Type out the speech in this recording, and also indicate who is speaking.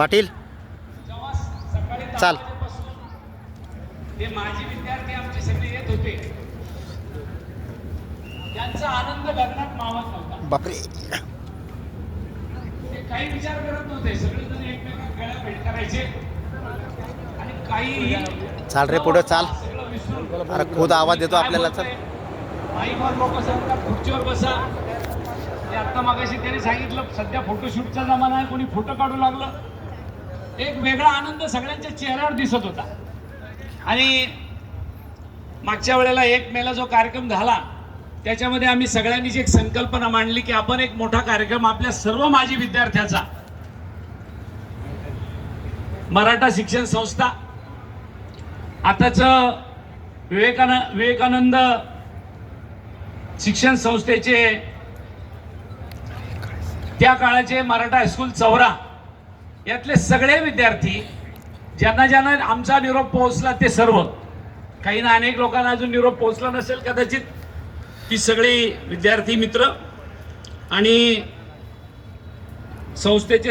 Speaker 1: पाटील चाल.
Speaker 2: ते माजी विद्यार्थी आमचे सगळे येत होते, त्यांचा आनंद गगनात मावत नव्हता.
Speaker 1: बापरे.
Speaker 2: ते काही विचार करत नव्हते, सगळेजण एकमेकांना गळ्या भेट करायचे आणि काही
Speaker 1: चाल रे पुढे चाल.
Speaker 2: सगळं विसरून
Speaker 1: अरे खुद आवाज देतो आपल्याला. चल
Speaker 2: माईकवर लोक सांगतात खुर्चीवर बसा. ते आता मागाशी त्यांनी सांगितलं सध्या फोटोशूटचा जमाना आहे, कोणी फोटो काढू लागलं. एक वेगळा आनंद सगळ्यांच्या चेहऱ्यावर दिसत होता. आणि मागच्या वेळेला 1 मेला जो कार्यक्रम झाला त्याच्यामध्ये आम्ही सगळ्यांनीच एक संकल्पना मांडली की आपण एक मोठा कार्यक्रम आपल्या सर्व माजी विद्यार्थ्याचा, मराठा शिक्षण संस्था आताच विवेकानंद शिक्षण संस्थेचे त्या काळाचे मराठा हायस्कूल चौरा यातले सगळे विद्यार्थी, ज्यांना ज्यांना आमचा निरोप पोहोचला ते सर्व, काही ना अनेक लोकांना अजून निरोप पोहोचला नसेल कदाचित, ती सगळी विद्यार्थी मित्र आणि संस्थेचे